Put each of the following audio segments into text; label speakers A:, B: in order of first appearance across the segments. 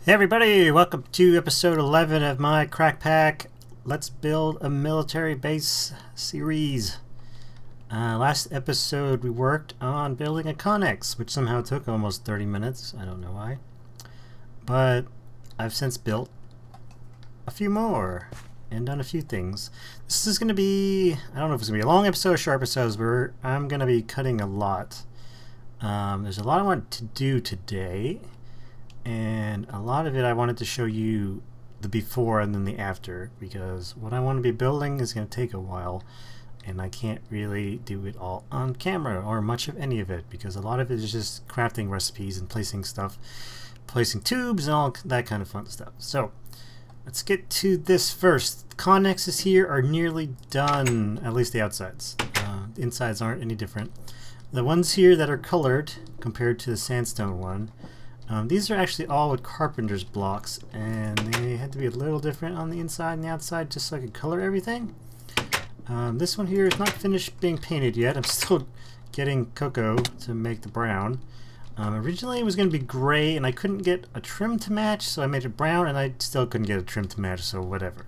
A: Hey everybody, welcome to episode 11 of my CrackPack Let's Build a Military Base series. Last episode we worked on building a Connex, which somehow took almost 30 minutes. I don't know why. But I've since built a few more and done a few things. This is going to be, I don't know if it's going to be a long episode or short episodes, but I'm going to be cutting a lot. There's a lot I want to do today. And a lot of it I wanted to show you the before and then the after, because what I want to be building is going to take a while and I can't really do it all on camera or much of any of it, because a lot of it is just crafting recipes and placing stuff, placing tubes and all that kind of fun stuff. So let's get to this first. The connexes here are nearly done, at least the outsides. The insides aren't any different. The ones here that are colored compared to the sandstone one, these are actually all with carpenter's blocks, and they had to be a little different on the inside and the outside just so I could color everything. This one here is not finished being painted yet. I'm still getting cocoa to make the brown. Originally it was going to be gray and I couldn't get a trim to match, so I made it brown, and I still couldn't get a trim to match, so whatever.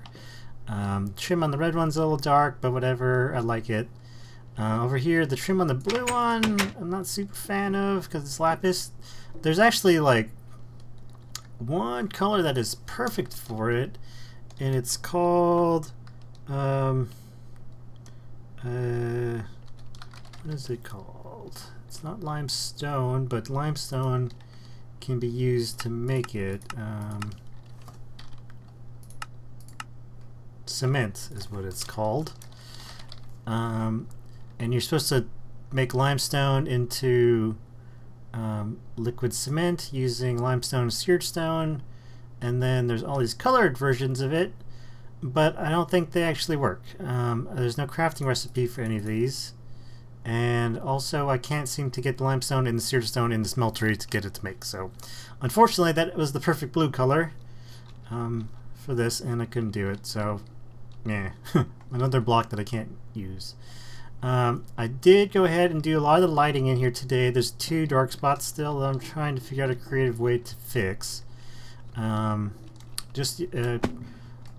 A: Trim on the red one's a little dark, but whatever, I like it. Over here, the trim on the blue one I'm not super fan of because it's lapis. There's actually like one color that is perfect for it, and it's called what is it called? It's not limestone, but limestone can be used to make it. Cement is what it's called. And you're supposed to make limestone into liquid cement using limestone and seared stone, and then there's all these colored versions of it, but I don't think they actually work. There's no crafting recipe for any of these, and also I can't seem to get the limestone and the seared stone in the smeltery to get it to make. So unfortunately that was the perfect blue color for this, and I couldn't do it, so yeah. Another block that I can't use. I did go ahead and do a lot of the lighting in here today. There's two dark spots still that I'm trying to figure out a creative way to fix. Just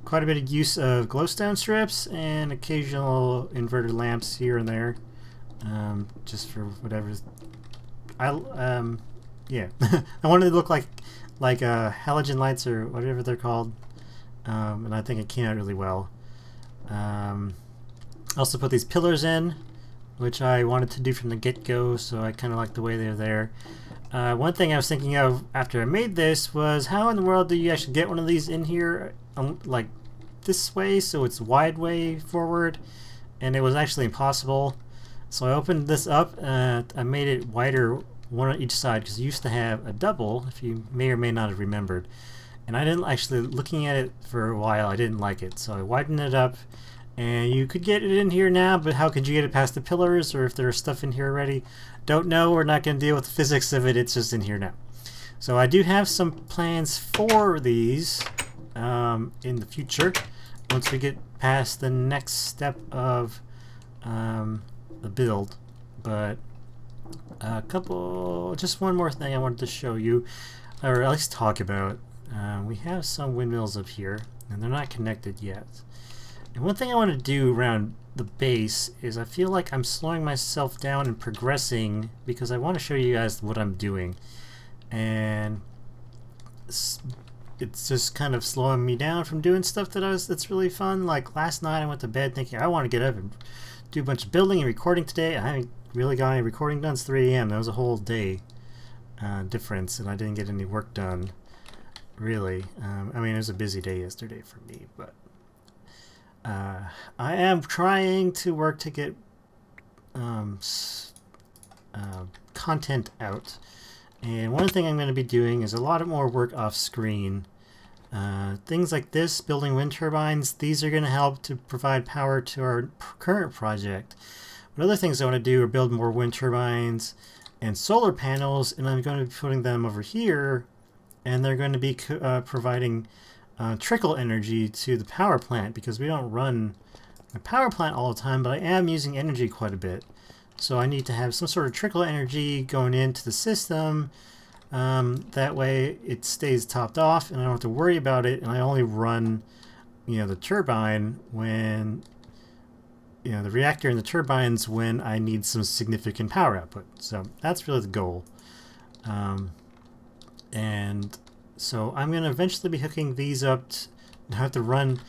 A: quite a bit of use of glowstone strips and occasional inverted lamps here and there, just for whatever. Yeah, I wanted to look like halogen lights or whatever they're called, and I think it came out really well. Also put these pillars in, which I wanted to do from the get-go, so I kind of like the way they're there. One thing I was thinking of after I made this was, how in the world do you actually get one of these in here like this way, so it's wide way forward? And it was actually impossible. So I opened this up and I made it wider, one on each side, because it used to have a double, if you may or may not have remembered. And I didn't actually, looking at it for a while, I didn't like it, so I widened it up. And you could get it in here now, but how could you get it past the pillars, or if there's stuff in here already? Don't know. We're not going to deal with the physics of it. It's just in here now. So I do have some plans for these in the future, once we get past the next step of the build. But just one more thing I wanted to show you, or at least talk about. We have some windmills up here, and they're not connected yet. And one thing I want to do around the base is, I feel like I'm slowing myself down and progressing, because I want to show you guys what I'm doing. And it's just kind of slowing me down from doing stuff that's really fun. Like last night I went to bed thinking I want to get up and do a bunch of building and recording today. I haven't really got any recording done. It's 3 AM. That was a whole day difference, and I didn't get any work done, really. I mean, it was a busy day yesterday for me, but I am trying to work to get content out, and one thing I'm going to be doing is a lot more work off screen. Things like this, building wind turbines, these are going to help to provide power to our current project. But other things I want to do are build more wind turbines and solar panels, and I'm going to be putting them over here, and they're going to be providing trickle energy to the power plant, because we don't run the power plant all the time, but I am using energy quite a bit. So I need to have some sort of trickle energy going into the system That way it stays topped off and I don't have to worry about it, and I only run, you know, the turbine when, you know, the reactor and the turbines when I need some significant power output. So that's really the goal. And so I'm going to eventually be hooking these up. I have to run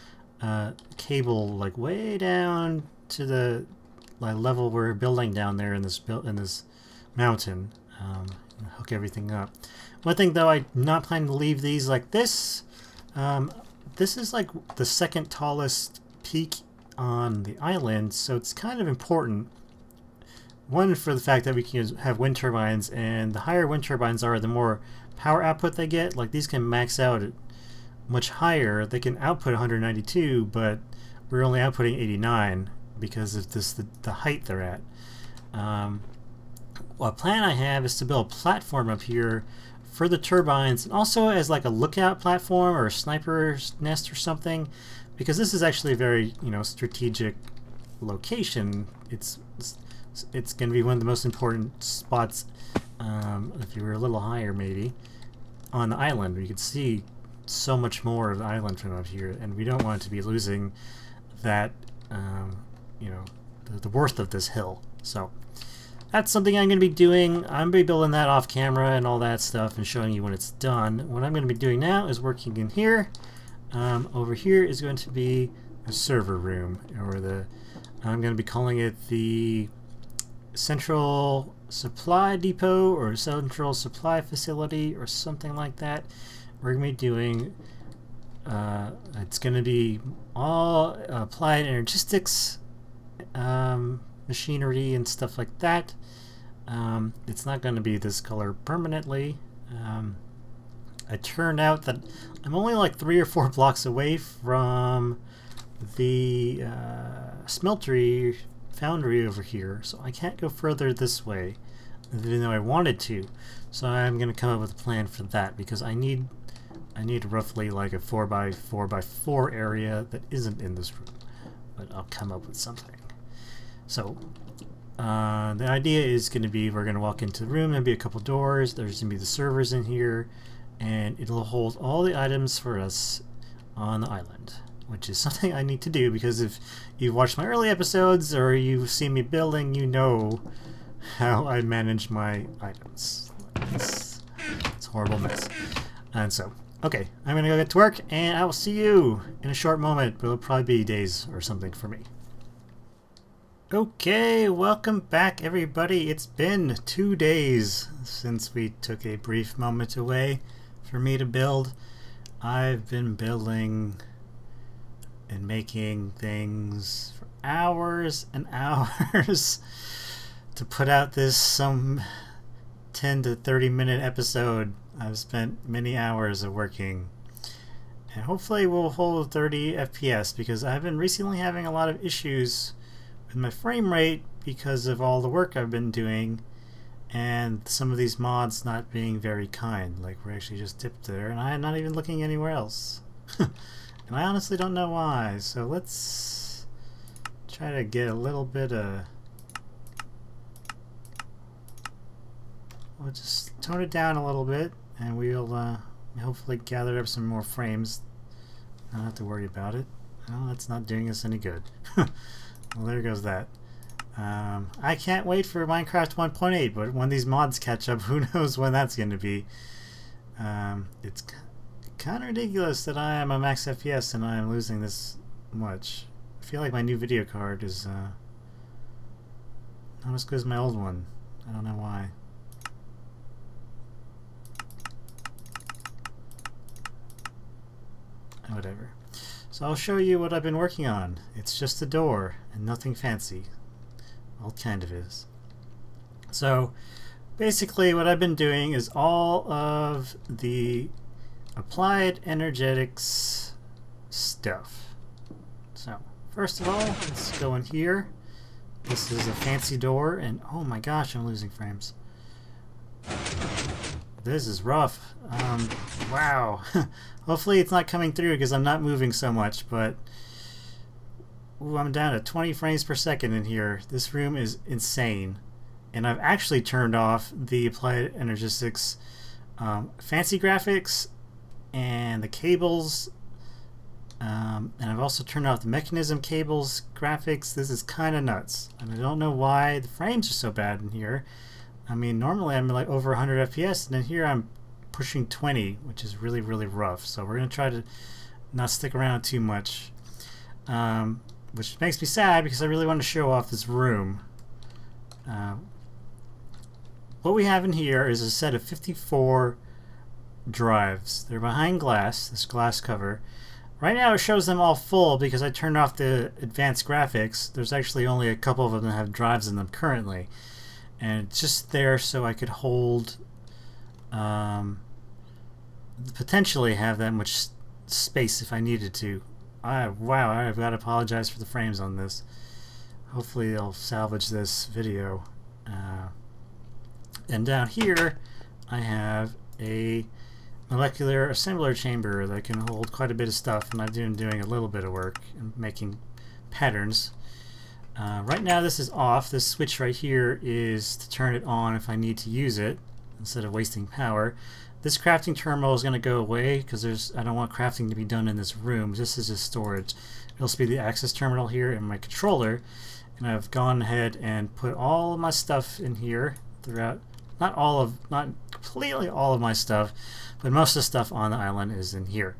A: cable like way down to the level we're building down there in this mountain. Hook everything up. One thing though, I'm not planning to leave these like this. This is like the second tallest peak on the island, so it's kind of important. One, for the fact that we can have wind turbines, and the higher wind turbines are, the more power output they get. Like these can max out at much higher. They can output 192, but we're only outputting 89 because of this the height they're at. Well, a plan I have is to build a platform up here for the turbines, and also as like a lookout platform or a sniper's nest or something, because this is actually a very, you know, strategic location. It's going to be one of the most important spots, if you were a little higher maybe, on the island. You can see so much more of the island from up here, and we don't want to be losing that, you know, the worth of this hill. So that's something I'm going to be doing. I'm going to be building that off camera and all that stuff and showing you when it's done. What I'm going to be doing now is working in here. Over here is going to be a server room, or I'm going to be calling it the Central Supply Depot or Central Supply Facility or something like that. We're going to be doing, it's going to be all Applied Energistics machinery and stuff like that. It's not going to be this color permanently. It turned out that I'm only like 3 or 4 blocks away from the smeltery foundry over here, so I can't go further this way, even though I wanted to. So I'm going to come up with a plan for that, because I need roughly like a 4x4x4 area that isn't in this room, but I'll come up with something. So the idea is going to be, we're going to walk into the room, there'll be a couple doors, there's going to be the servers in here, and it'll hold all the items for us on the island, which is something I need to do, because if you've watched my early episodes or you've seen me building, you know how I manage my items. It's a horrible mess. And so, okay, I'm going to go get to work, and I will see you in a short moment, but it'll probably be days or something for me. Okay, welcome back everybody. It's been 2 days since we took a brief moment away for me to build. I've been building and making things for hours and hours to put out this some 10 to 30 minute episode. I've spent many hours of working, and hopefully we'll hold 30 FPS, because I've been recently having a lot of issues with my frame rate because of all the work I've been doing, and some of these mods not being very kind. Like, we're actually just dipped there, and I'm not even looking anywhere else. And I honestly don't know why, so let's try to get a little bit of... We'll just tone it down a little bit, and we'll hopefully gather up some more frames. I don't have to worry about it. Well, that's not doing us any good. Well, there goes that. I can't wait for Minecraft 1.8, but when these mods catch up, who knows when that's going to be. It's kind of ridiculous that I am a max FPS and I am losing this much. I feel like my new video card is not as good as my old one. I don't know why. Whatever. So I'll show you what I've been working on. It's just a door and nothing fancy. Well, it kind of is. So basically what I've been doing is all of the Applied Energetics stuff. So first of all, let's go in here. This is a fancy door, and oh my gosh, I'm losing frames. This is rough. Wow. Hopefully it's not coming through because I'm not moving so much, but ooh, I'm down to 20 frames per second in here. This room is insane. And I've actually turned off the Applied Energistics fancy graphics and the cables. And I've also turned off the mechanism cables graphics. This is kind of nuts. And I don't know why the frames are so bad in here. I mean, normally I'm like over 100 FPS, and then here I'm pushing 20, which is really, really rough. So we're going to try to not stick around too much. Which makes me sad because I really want to show off this room. What we have in here is a set of 54 drives. They're behind glass, this glass cover. Right now it shows them all full because I turned off the advanced graphics. There's actually only a couple of them that have drives in them currently. And it's just there so I could hold, potentially have that much space if I needed to. Wow, I've got to apologize for the frames on this. Hopefully they'll salvage this video. And down here I have a molecular assembler chamber that can hold quite a bit of stuff, and I've been doing a little bit of work and making patterns. Right now this is off. This switch right here is to turn it on if I need to use it instead of wasting power. This crafting terminal is going to go away because I don't want crafting to be done in this room. This is just storage. It'll be the access terminal here in my controller, and I've gone ahead and put all of my stuff in here throughout. Not completely all of my stuff, but most of the stuff on the island is in here.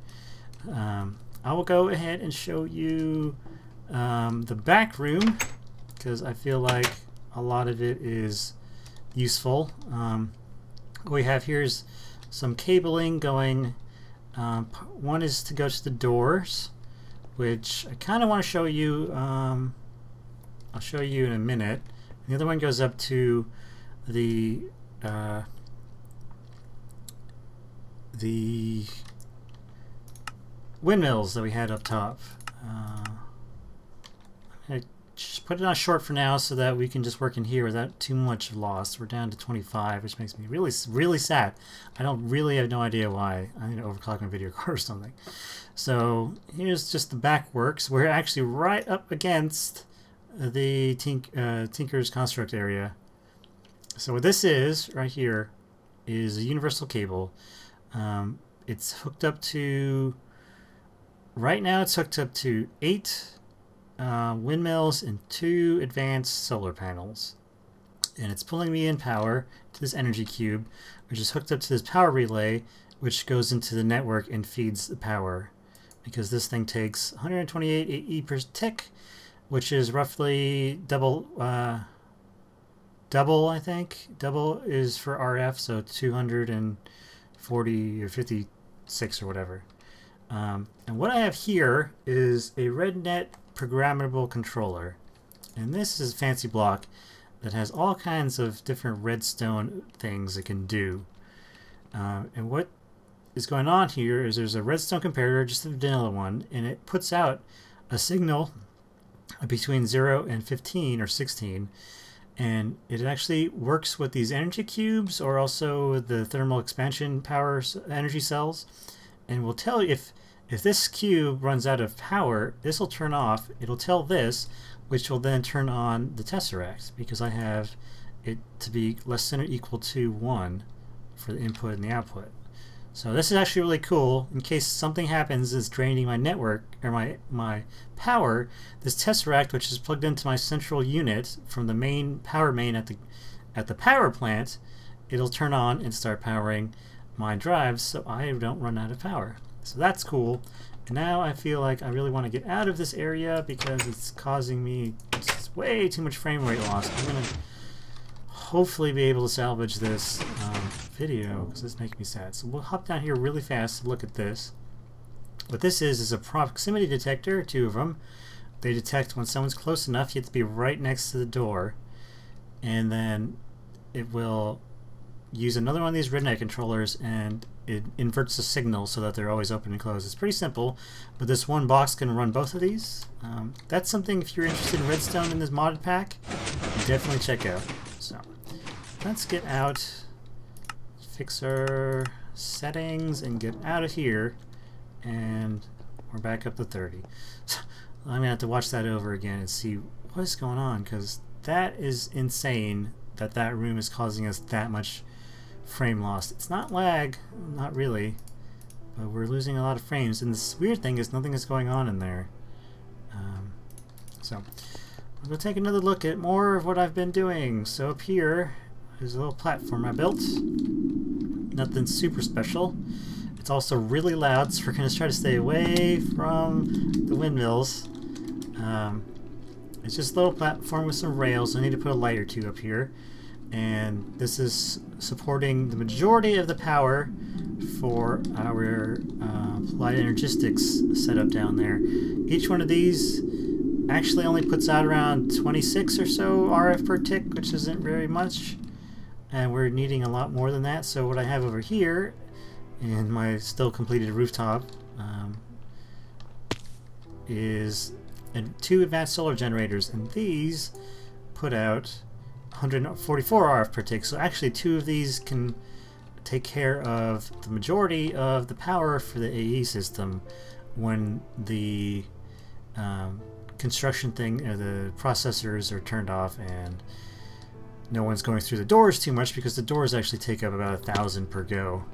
A: I will go ahead and show you the back room because I feel like a lot of it is useful. What we have here is some cabling going. One is to go to the doors, which I kind of want to show you. I'll show you in a minute. The other one goes up to the windmills that we had up top. I just put it on short for now so that we can just work in here without too much loss. We're down to 25, which makes me really, really sad. I don't really have no idea why. I need to overclock my video card or something. So here's just the back works. We're actually right up against the Tinker's construct area. So what this is right here is a universal cable. It's hooked up to, right now it's hooked up to 8 windmills and 2 advanced solar panels. And it's pulling me in power to this energy cube, which is hooked up to this power relay, which goes into the network and feeds the power. Because this thing takes 128 AE per tick, which is roughly double, I think. Double is for RF, so 240 or 56 or whatever. And what I have here is a RedNet programmable controller. And this is a fancy block that has all kinds of different redstone things it can do. And what is going on here is there's a redstone comparator, just a vanilla one, and it puts out a signal between 0 and 15 or 16. And it actually works with these energy cubes or also the thermal expansion power energy cells, and will tell you if this cube runs out of power, this will turn off. It'll tell this, which will then turn on the tesseract because I have it to be less than or equal to 1 for the input and the output. So this is actually really cool. In case something happens is draining my network or my power, this tesseract, which is plugged into my central unit from the main power main at the power plant, it'll turn on and start powering my drives so I don't run out of power. So that's cool. And now I feel like I really want to get out of this area because it's causing me way too much frame rate loss. I'm going to hopefully be able to salvage this video because it's making me sad. So we'll hop down here really fast to look at this. What this is a proximity detector, 2 of them. They detect when someone's close enough. You have to be right next to the door, and then it will use another one of these RedNet controllers and it inverts the signal so that they're always open and closed. It's pretty simple, but this one box can run both of these. That's something, if you're interested in redstone in this modded pack, definitely check out. So let's get out, fix our settings, and get out of here, and we're back up to 30. So I'm gonna have to watch that over again and see what is going on, because that is insane that that room is causing us that much frame loss. It's not lag, not really, but we're losing a lot of frames. And this weird thing is nothing is going on in there. So we'll take another look at more of what I've been doing. So up here is a little platform I built. Nothing super special. It's also really loud, so we're going to try to stay away from the windmills. It's just a little platform with some rails. I need to put a light or two up here. And this is supporting the majority of the power for our Applied Energistics setup down there. Each one of these actually only puts out around 26 or so RF per tick, which isn't very much. And we're needing a lot more than that. So what I have over here in my still completed rooftop is two advanced solar generators, and these put out 144 RF per tick. So actually two of these can take care of the majority of the power for the AE system when the construction thing or the processors are turned off and no one's going through the doors too much, because the doors actually take up about 1,000 per go.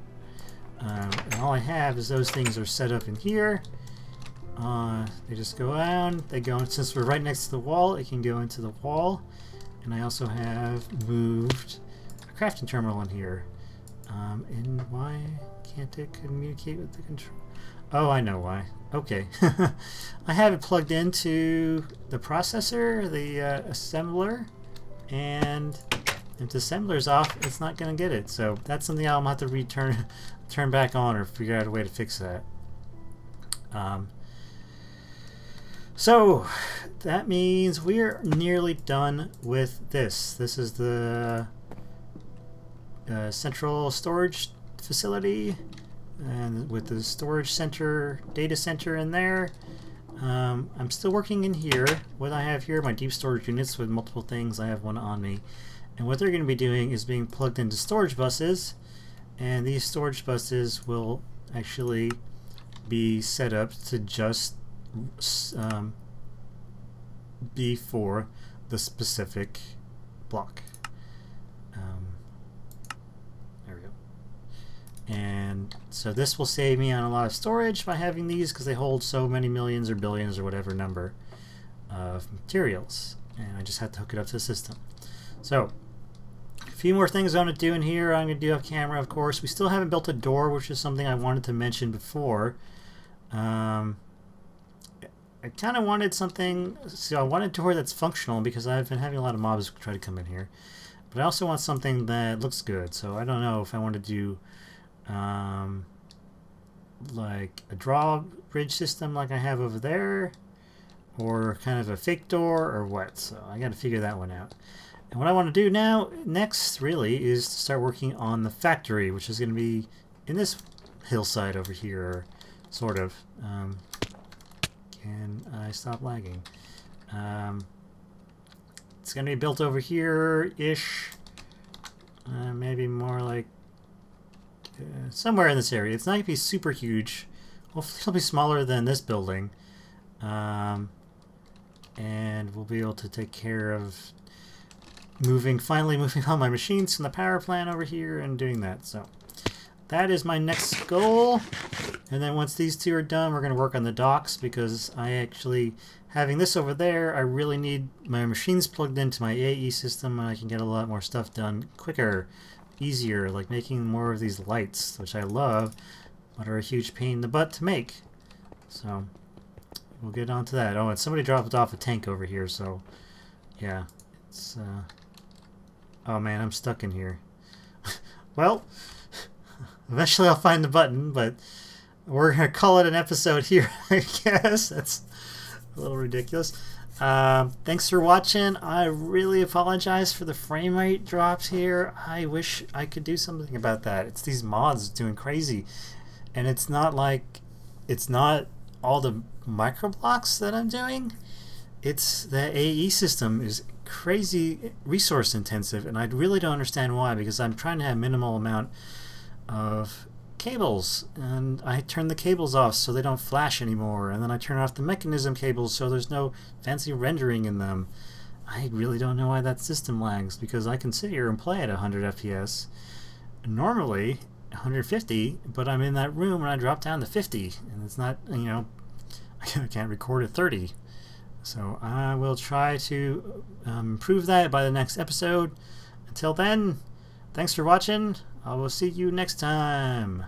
A: And all I have is those things are set up in here. They just go around, they go, since we're right next to the wall, it can go into the wall. And I also have moved a crafting terminal in here. And why can't it communicate with the control? Oh, I know why. Okay. I have it plugged into the processor, the assembler, and if the assembler's off, it's not going to get it. So that's something I'll have to turn back on, or figure out a way to fix that. So that means we're nearly done with this. This is the central storage facility, and with the storage center, data center in there. I'm still working in here. What I have here, my deep storage units with multiple things. I have one on me. And what they're going to be doing is being plugged into storage buses, and these storage buses will actually be set up to just be for the specific block. There we go. And so this will save me on a lot of storage by having these, because they hold so many millions or billions or whatever number of materials, and I just have to hook it up to the system. So a few more things I want to do in here. I'm going to do off camera, of course. We still haven't built a door, which is something I wanted to mention before. I kind of wanted something, so I wanted a door that's functional, because I've been having a lot of mobs try to come in here. But I also want something that looks good, so I don't know if I want to do like a drawbridge system like I have over there, or kind of a fake door, or what. So I got to figure that one out. And what I want to do next really is to start working on the factory, which is going to be in this hillside over here, sort of. Can I stop lagging? It's going to be built over here-ish. Maybe more like somewhere in this area. It's not going to be super huge. Hopefully it'll be smaller than this building. And we'll be able to take care of finally moving all my machines from the power plant over here and doing that. So that is my next goal. And then once these two are done, we're going to work on the docks, because I actually, having this over there, I really need my machines plugged into my AE system, and I can get a lot more stuff done quicker, easier, like making more of these lights, which I love, but are a huge pain in the butt to make. So we'll get on to that. Oh, and somebody dropped off a tank over here, so yeah, it's oh man, I'm stuck in here. Well, eventually I'll find the button, but we're going to call it an episode here, I guess. That's a little ridiculous. Thanks for watching. I really apologize for the frame rate drops here. I wish I could do something about that. It's these mods doing crazy. And it's not like, it's not all the micro blocks that I'm doing. It's the AE system is crazy resource intensive, and I really don't understand why, because I'm trying to have minimal amount of cables, and I turn the cables off so they don't flash anymore, and then I turn off the mechanism cables so there's no fancy rendering in them. I really don't know why that system lags, because I can sit here and play at 100 FPS normally 150, but I'm in that room and I drop down to 50, and it's not, you know, I can't record at 30. So I will try to improve that by the next episode. Until then, thanks for watching. I will see you next time.